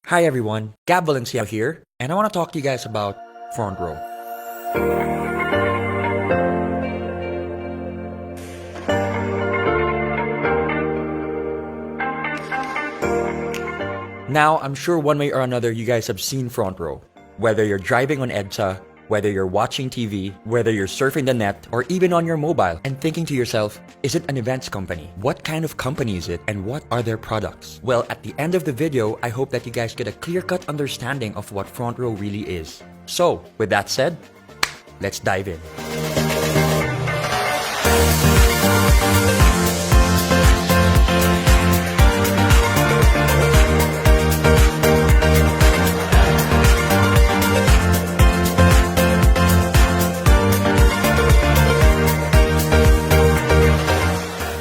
Hi everyone, Gab Valencia here, and I want to talk to you guys about Frontrow. Now, I'm sure one way or another you guys have seen Frontrow. Whether you're driving on EDSA, whether you're watching TV, whether you're surfing the net, or even on your mobile, and thinking to yourself, is it an events company? What kind of company is it, and what are their products? Well, at the end of the video, I hope that you guys get a clear-cut understanding of what Frontrow really is. So, with that said, let's dive in.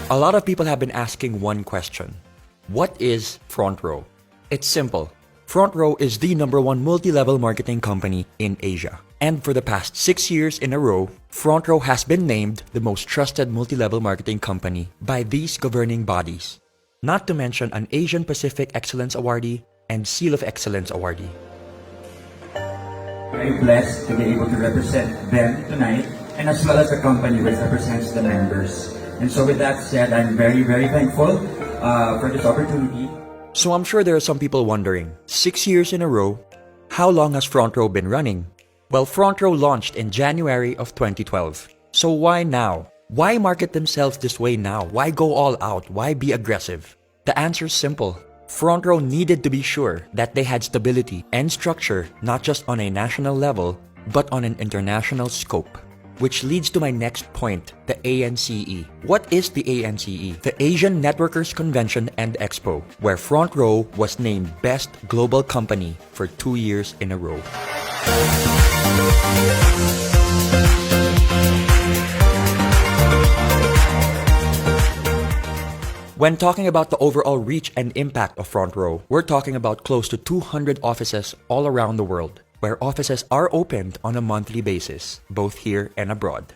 A lot of people have been asking one question. What is Frontrow? It's simple. Frontrow is the #1 multi-level marketing company in Asia. And for the past 6 years in a row, Frontrow has been named the most trusted multi-level marketing company by these governing bodies. Not to mention an Asian Pacific Excellence Awardee and Seal of Excellence Awardee. Very blessed to be able to represent them tonight, and as well as the company which represents the members. And so with that said, I'm very, very thankful for this opportunity. So I'm sure there are some people wondering, 6 years in a row, how long has Frontrow been running? Well, Frontrow launched in January of 2012. So why now? Why market themselves this way now? Why go all out? Why be aggressive? The answer is simple. Frontrow needed to be sure that they had stability and structure not just on a national level, but on an international scope. Which leads to my next point, the ANCE. What is the ANCE? The Asian Networkers Convention and Expo, where Frontrow was named Best Global Company for 2 years in a row. When talking about the overall reach and impact of Frontrow, we're talking about close to 200 offices all around the world, where offices are opened on a monthly basis, both here and abroad.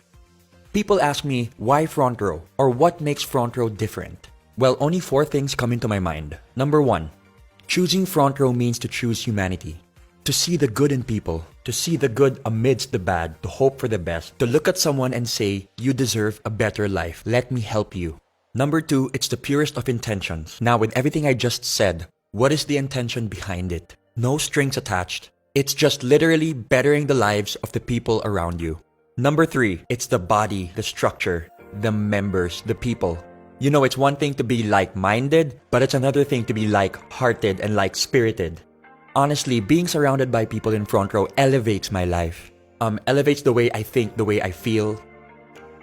People ask me, why Frontrow? Or what makes Frontrow different? Well, only 4 things come into my mind. Number 1, choosing Frontrow means to choose humanity. To see the good in people, to see the good amidst the bad, to hope for the best, to look at someone and say, you deserve a better life, let me help you. Number 2, it's the purest of intentions. Now, with everything I just said, what is the intention behind it? No strings attached. It's just literally bettering the lives of the people around you. Number 3, it's the body, the structure, the members, the people. You know, it's one thing to be like-minded, but it's another thing to be like-hearted and like-spirited. Honestly, being surrounded by people in Frontrow elevates my life. Elevates the way I think, the way I feel.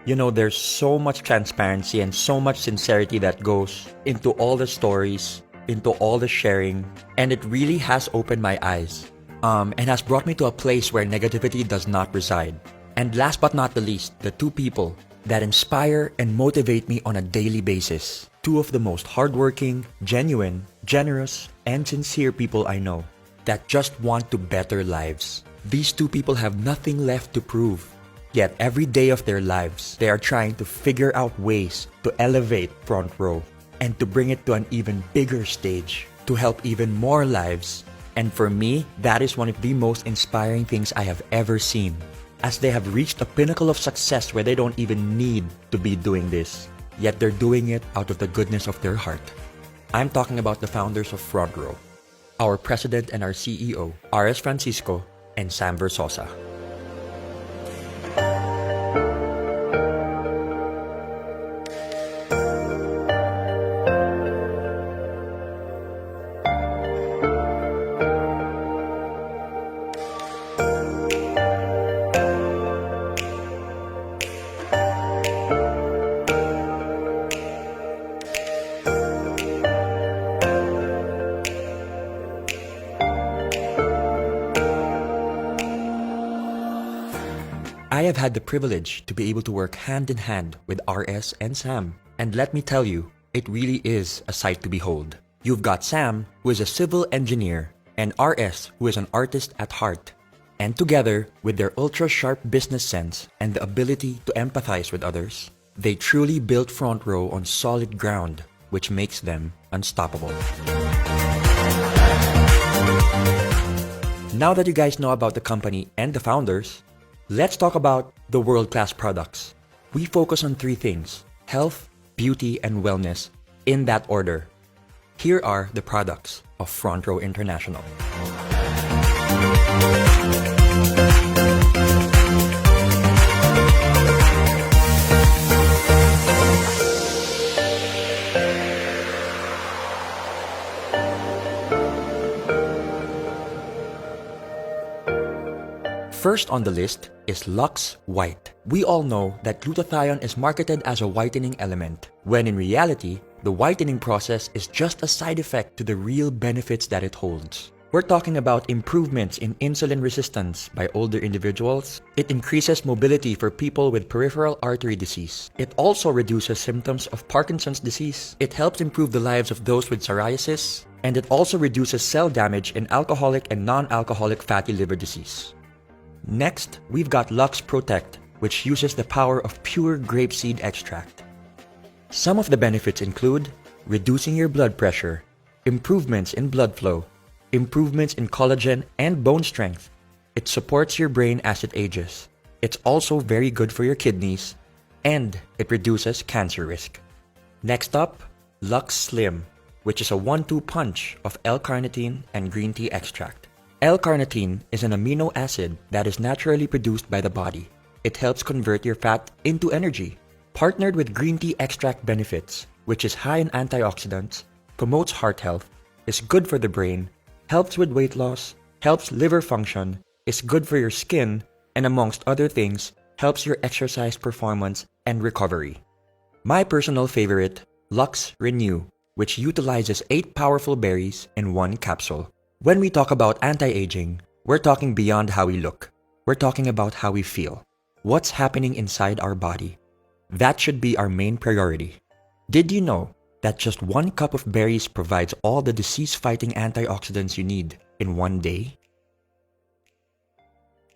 You know, there's so much transparency and so much sincerity that goes into all the stories, into all the sharing, and it really has opened my eyes. And has brought me to a place where negativity does not reside. And last but not the least, the 2 people that inspire and motivate me on a daily basis. 2 of the most hardworking, genuine, generous, and sincere people I know that just want to better lives. These 2 people have nothing left to prove. Yet every day of their lives, they are trying to figure out ways to elevate Frontrow and to bring it to an even bigger stage, to help even more lives. And for me, that is one of the most inspiring things I have ever seen, as they have reached a pinnacle of success where they don't even need to be doing this, yet they're doing it out of the goodness of their heart. I'm talking about the founders of Frontrow, our president and our CEO, R.S. Francisco and Sam Versosa. I have had the privilege to be able to work hand in hand with RS and Sam. And let me tell you, it really is a sight to behold. You've got Sam, who is a civil engineer, and RS, who is an artist at heart. And together, with their ultra-sharp business sense and the ability to empathize with others, they truly built Frontrow on solid ground, which makes them unstoppable. Now that you guys know about the company and the founders, let's talk about the world-class products. We focus on three things: health, beauty, and wellness, in that order. Here are the products of Frontrow International. First on the list is Lux White. We all know that glutathione is marketed as a whitening element, when in reality, the whitening process is just a side effect to the real benefits that it holds. We're talking about improvements in insulin resistance by older individuals. It increases mobility for people with peripheral artery disease. It also reduces symptoms of Parkinson's disease. It helps improve the lives of those with psoriasis. And it also reduces cell damage in alcoholic and non-alcoholic fatty liver disease. Next, we've got Lux Protect, which uses the power of pure grapeseed extract. Some of the benefits include reducing your blood pressure, improvements in blood flow, improvements in collagen and bone strength. It supports your brain as it ages. It's also very good for your kidneys, and it reduces cancer risk. Next up, Lux Slim, which is a 1-2 punch of L-carnitine and green tea extract. L-carnitine is an amino acid that is naturally produced by the body. It helps convert your fat into energy. Partnered with green tea extract benefits, which is high in antioxidants, promotes heart health, is good for the brain, helps with weight loss, helps liver function, is good for your skin, and amongst other things, helps your exercise performance and recovery. My personal favorite, Lux Renew, which utilizes 8 powerful berries in 1 capsule. When we talk about anti-aging, we're talking beyond how we look. We're talking about how we feel. What's happening inside our body? That should be our main priority. Did you know that just 1 cup of berries provides all the disease-fighting antioxidants you need in 1 day?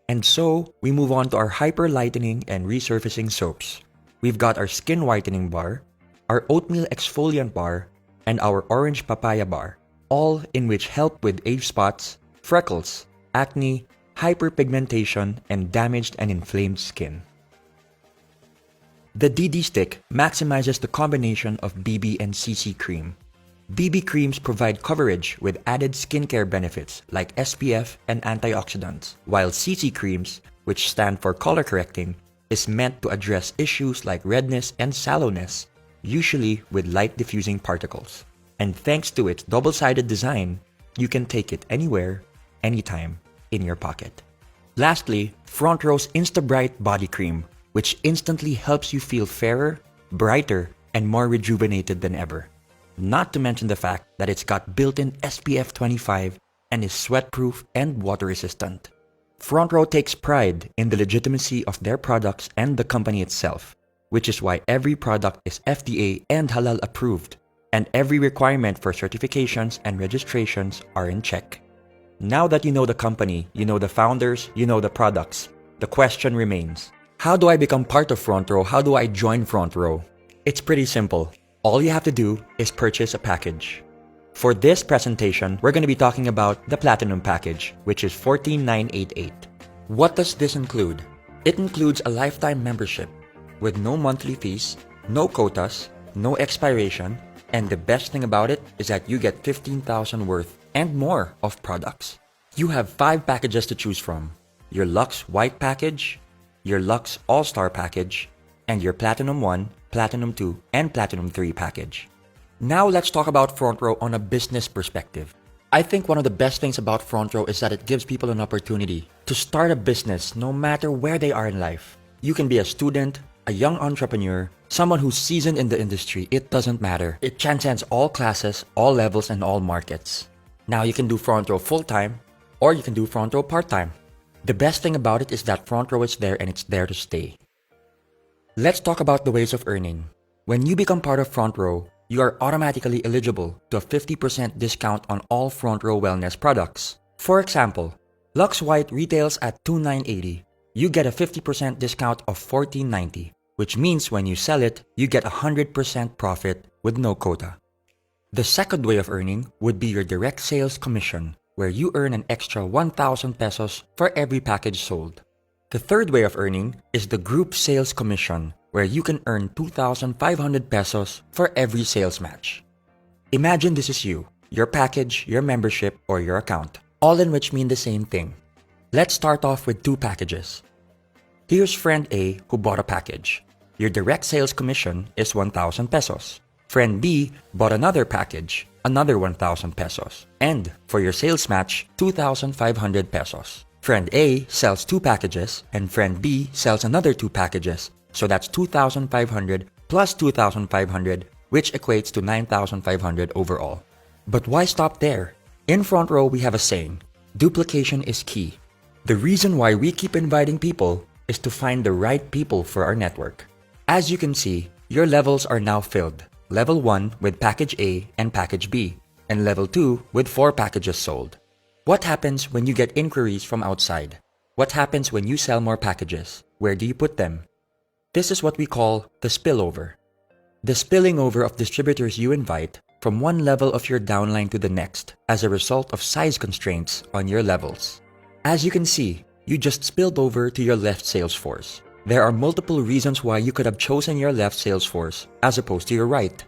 And so, we move on to our hyper-lightening and resurfacing soaps. We've got our skin whitening bar, our oatmeal exfoliant bar, and our orange papaya bar, all in which help with age spots, freckles, acne, hyperpigmentation, and damaged and inflamed skin. The DD Stick maximizes the combination of BB and CC cream. BB creams provide coverage with added skincare benefits like SPF and antioxidants, while CC creams, which stand for color correcting, is meant to address issues like redness and sallowness, usually with light diffusing particles. And thanks to its double-sided design, you can take it anywhere, anytime, in your pocket. Lastly, Frontrow's Insta-Bright Body Cream, which instantly helps you feel fairer, brighter, and more rejuvenated than ever. Not to mention the fact that it's got built-in SPF 25 and is sweat-proof and water-resistant. Frontrow takes pride in the legitimacy of their products and the company itself, which is why every product is FDA and halal approved, and every requirement for certifications and registrations are in check. Now that you know the company, you know the founders, you know the products, the question remains, how do I become part of Frontrow? How do I join Frontrow? It's pretty simple. All you have to do is purchase a package. For this presentation, we're going to be talking about the Platinum package, which is $14,988. What does this include? It includes a lifetime membership with no monthly fees, no quotas, no expiration, and the best thing about it is that you get 15,000 worth and more of products. You have 5 packages to choose from: your Lux White package, your Lux All-Star package, and your Platinum 1, Platinum 2, and Platinum 3 package. Now let's talk about Frontrow on a business perspective. I think one of the best things about Frontrow is that it gives people an opportunity to start a business no matter where they are in life. You can be a student, a young entrepreneur, someone who's seasoned in the industry. It doesn't matter. It transcends all classes, all levels, and all markets. Now you can do Frontrow full-time, or you can do Frontrow part-time. The best thing about it is that Frontrow is there and it's there to stay. Let's talk about the ways of earning. When you become part of Frontrow, you are automatically eligible to a 50% discount on all Frontrow wellness products. For example, Lux White retails at $2,980. You get a 50% discount of $14.90, which means when you sell it, you get 100% profit with no quota. The second way of earning would be your direct sales commission, where you earn an extra 1,000 pesos for every package sold. The third way of earning is the group sales commission, where you can earn 2,500 pesos for every sales match. Imagine this is you, your package, your membership, or your account, all in which mean the same thing. Let's start off with two packages. Here's friend A who bought a package. Your direct sales commission is 1,000 pesos. Friend B bought another package, another 1,000 pesos. And for your sales match, 2,500 pesos. Friend A sells two packages and friend B sells another two packages. So that's 2,500 plus 2,500, which equates to 9,500 overall. But why stop there? In Frontrow, we have a saying, duplication is key. The reason why we keep inviting people is to find the right people for our network. As you can see, your levels are now filled. Level 1 with package A and package B, and level 2 with 4 packages sold. What happens when you get inquiries from outside? What happens when you sell more packages? Where do you put them? This is what we call the spillover. The spilling over of distributors you invite from one level of your downline to the next as a result of size constraints on your levels. As you can see, you just spilled over to your left sales force. There are multiple reasons why you could have chosen your left sales force as opposed to your right.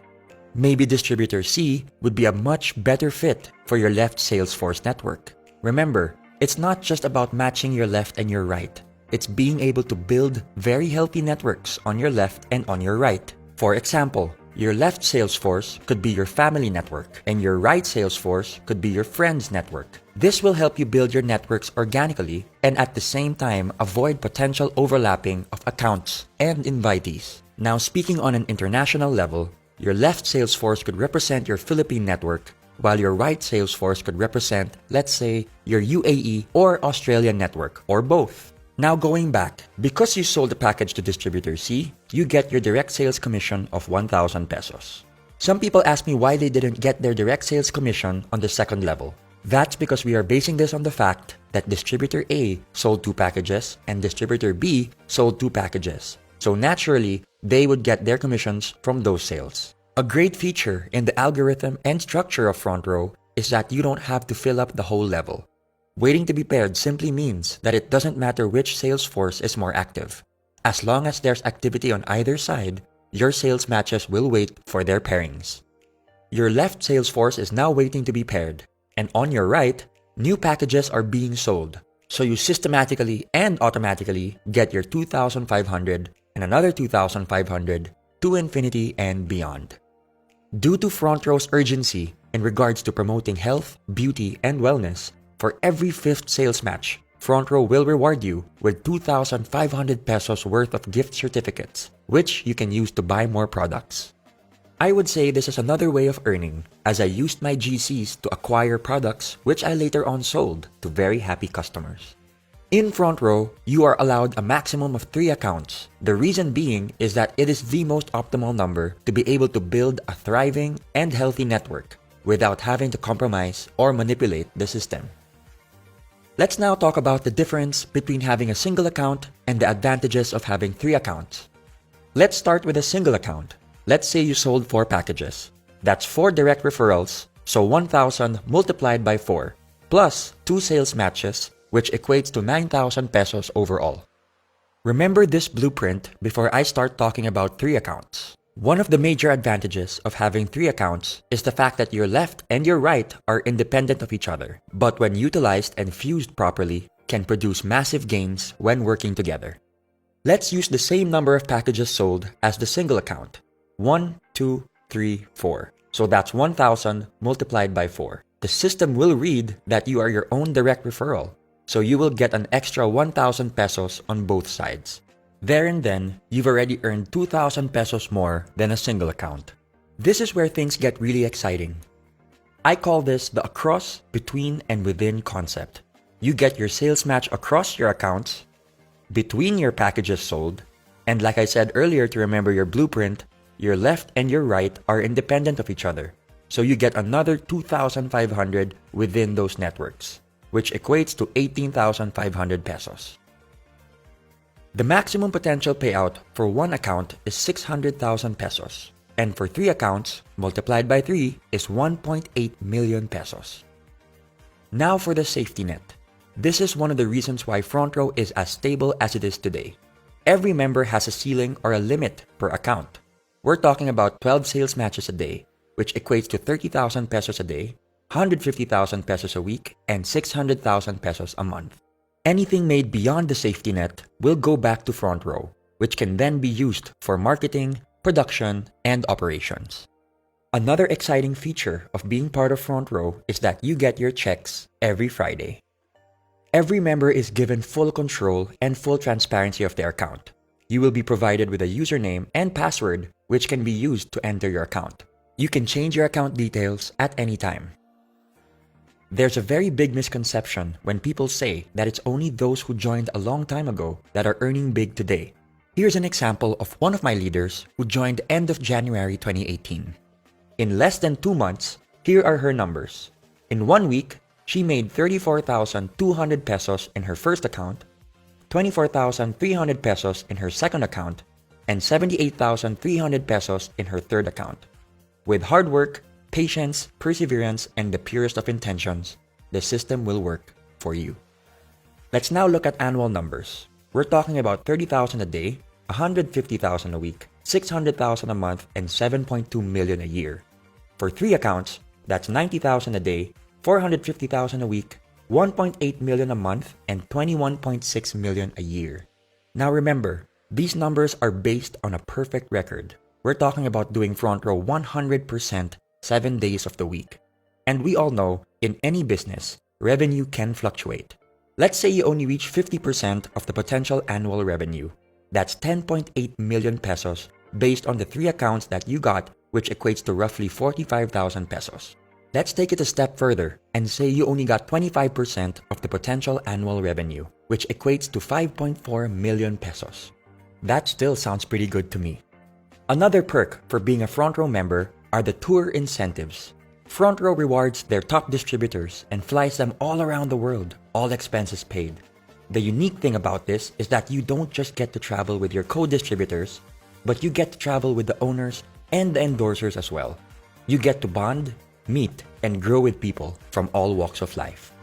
Maybe distributor C would be a much better fit for your left sales force network. Remember, it's not just about matching your left and your right. It's being able to build very healthy networks on your left and on your right. For example, your left sales force could be your family network, and your right sales force could be your friends network. This will help you build your networks organically and at the same time avoid potential overlapping of accounts and invitees. Now, speaking on an international level, your left sales force could represent your Philippine network, while your right sales force could represent, let's say, your UAE or Australian network, or both. Now going back, because you sold the package to distributor C, you get your direct sales commission of 1,000 pesos. Some people ask me why they didn't get their direct sales commission on the second level. That's because we are basing this on the fact that distributor A sold 2 packages and distributor B sold 2 packages. So naturally, they would get their commissions from those sales. A great feature in the algorithm and structure of Frontrow is that you don't have to fill up the whole level. Waiting to be paired simply means that it doesn't matter which sales force is more active. As long as there's activity on either side, your sales matches will wait for their pairings. Your left sales force is now waiting to be paired, and on your right, new packages are being sold. So you systematically and automatically get your 2,500 and another 2,500 to infinity and beyond. Due to Frontrow's urgency in regards to promoting health, beauty, and wellness, for every 5th sales match, Frontrow will reward you with 2,500 pesos worth of gift certificates, which you can use to buy more products. I would say this is another way of earning, as I used my GCs to acquire products which I later on sold to very happy customers. In Frontrow, you are allowed a maximum of 3 accounts. The reason being is that it is the most optimal number to be able to build a thriving and healthy network without having to compromise or manipulate the system. Let's now talk about the difference between having a single account and the advantages of having 3 accounts. Let's start with a single account. Let's say you sold 4 packages. That's 4 direct referrals, so 1,000 multiplied by 4, plus 2 sales matches, which equates to 9,000 pesos overall. Remember this blueprint before I start talking about 3 accounts. One of the major advantages of having 3 accounts is the fact that your left and your right are independent of each other, but when utilized and fused properly, can produce massive gains when working together. Let's use the same number of packages sold as the single account. 1, 2, 3, 4. So that's 1,000 multiplied by 4. The system will read that you are your own direct referral, so you will get an extra 1,000 pesos on both sides. There and then, you've already earned 2,000 pesos more than a single account. This is where things get really exciting. I call this the across, between, and within concept. You get your sales match across your accounts, between your packages sold, and like I said earlier to remember your blueprint, your left and your right are independent of each other. So you get another 2,500 within those networks, which equates to 18,500 pesos. The maximum potential payout for one account is 600,000 pesos, and for 3 accounts, multiplied by 3 is 1.8 million pesos. Now for the safety net. This is one of the reasons why Frontrow is as stable as it is today. Every member has a ceiling or a limit per account. We're talking about 12 sales matches a day, which equates to 30,000 pesos a day, 150,000 pesos a week, and 600,000 pesos a month. Anything made beyond the safety net will go back to Frontrow, which can then be used for marketing, production, and operations. Another exciting feature of being part of Frontrow is that you get your checks every Friday. Every member is given full control and full transparency of their account. You will be provided with a username and password which can be used to enter your account. You can change your account details at any time. There's a very big misconception when people say that it's only those who joined a long time ago that are earning big today. Here's an example of one of my leaders who joined end of January 2018. In less than 2 months, here are her numbers. In 1 week, she made 34,200 pesos in her first account, 24,300 pesos in her second account, and 78,300 pesos in her third account. With hard work, patience, perseverance, and the purest of intentions, the system will work for you. Let's now look at annual numbers. We're talking about 30,000 a day, 150,000 a week, 600,000 a month, and 7.2 million a year. For 3 accounts, that's 90,000 a day, 450,000 a week, 1.8 million a month, and 21.6 million a year. Now remember, these numbers are based on a perfect record. We're talking about doing Frontrow 100% 7 days of the week. And we all know, in any business, revenue can fluctuate. Let's say you only reach 50% of the potential annual revenue. That's 10.8 million pesos based on the 3 accounts that you got, which equates to roughly 45,000 pesos. Let's take it a step further and say you only got 25% of the potential annual revenue, which equates to 5.4 million pesos. That still sounds pretty good to me. Another perk for being a Frontrow member are the tour incentives. Frontrow rewards their top distributors and flies them all around the world, all expenses paid. The unique thing about this is that you don't just get to travel with your co-distributors, but you get to travel with the owners and the endorsers as well. You get to bond, meet, and grow with people from all walks of life.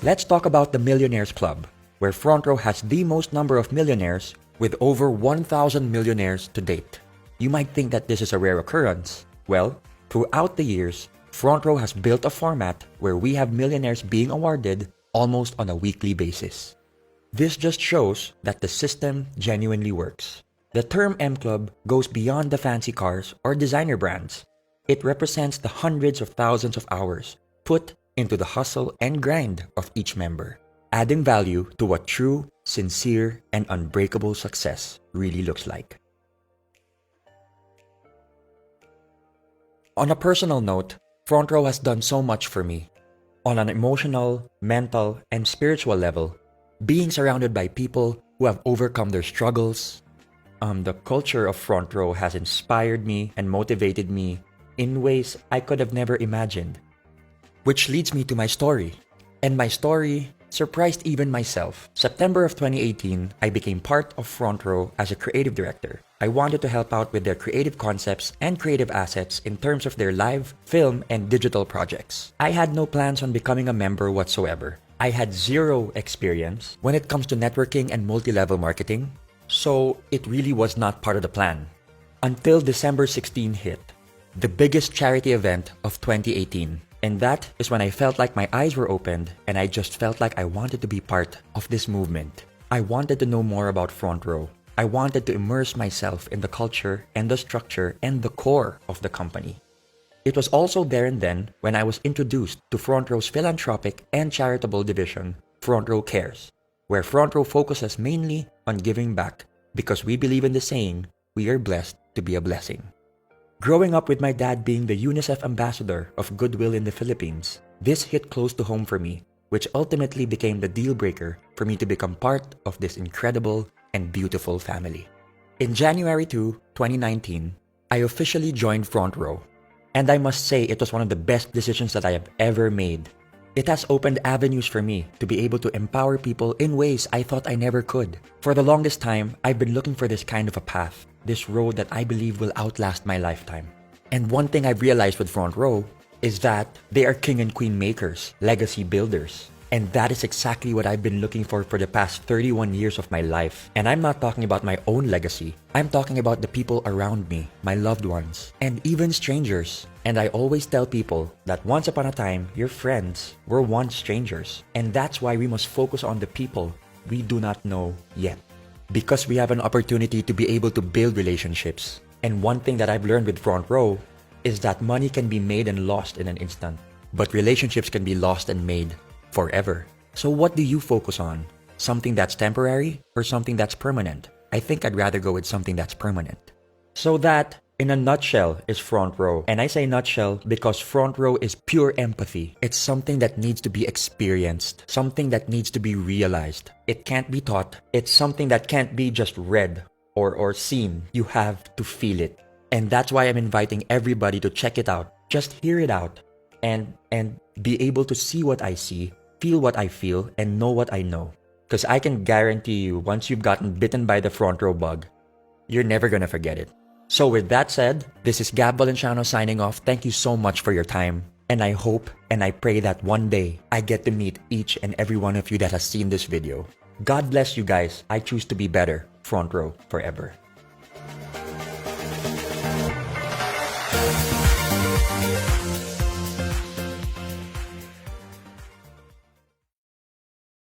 Let's talk about the Millionaires Club, where Frontrow has the most number of millionaires with over 1,000 millionaires to date. You might think that this is a rare occurrence. Well, throughout the years, Frontrow has built a format where we have millionaires being awarded almost on a weekly basis. This just shows that the system genuinely works. The term M Club goes beyond the fancy cars or designer brands. It represents the hundreds of thousands of hours put into the hustle and grind of each member, adding value to what true, sincere, and unbreakable success really looks like. On a personal note, Frontrow has done so much for me. On an emotional, mental, and spiritual level, being surrounded by people who have overcome their struggles, the culture of Frontrow has inspired me and motivated me in ways I could have never imagined. Which leads me to my story. And my story surprised even myself. September of 2018, I became part of Frontrow as a creative director. I wanted to help out with their creative concepts and creative assets in terms of their live, film, and digital projects. I had no plans on becoming a member whatsoever. I had zero experience when it comes to networking and multi-level marketing, so it really was not part of the plan. Until December 16 hit, the biggest charity event of 2018. And that is when I felt like my eyes were opened and I just felt like I wanted to be part of this movement. I wanted to know more about Frontrow. I wanted to immerse myself in the culture and the structure and the core of the company. It was also there and then when I was introduced to Frontrow's philanthropic and charitable division, Frontrow Cares, where Frontrow focuses mainly on giving back because we believe in the saying, we are blessed to be a blessing. Growing up with my dad being the UNICEF ambassador of Goodwill in the Philippines, this hit close to home for me, which ultimately became the deal breaker for me to become part of this incredible and beautiful family. In January 2, 2019, I officially joined Frontrow, and I must say it was one of the best decisions that I have ever made. It has opened avenues for me to be able to empower people in ways I thought I never could. For the longest time, I've been looking for this kind of a path, this road that I believe will outlast my lifetime. And one thing I've realized with Frontrow is that they are king and queen makers, legacy builders. And that is exactly what I've been looking for the past 31 years of my life. And I'm not talking about my own legacy. I'm talking about the people around me, my loved ones, and even strangers. And I always tell people that once upon a time, your friends were once strangers. And that's why we must focus on the people we do not know yet. Because we have an opportunity to be able to build relationships. And one thing that I've learned with Frontrow is that money can be made and lost in an instant. But relationships can be lost and made forever. So what do you focus on? Something that's temporary or something that's permanent? I think I'd rather go with something that's permanent. So that, in a nutshell, is Frontrow. And I say nutshell because Frontrow is pure empathy. It's something that needs to be experienced, something that needs to be realized. It can't be taught. It's something that can't be just read or seen. You have to feel it. And that's why I'm inviting everybody to check it out. Just hear it out and be able to see what I see, feel what I feel, and know what I know. Because I can guarantee you, once you've gotten bitten by the Frontrow bug, you're never gonna forget it. So with that said, this is Gab Valenciano signing off. Thank you so much for your time. And I hope and I pray that one day I get to meet each and every one of you that has seen this video. God bless you guys. I choose to be better. Frontrow forever.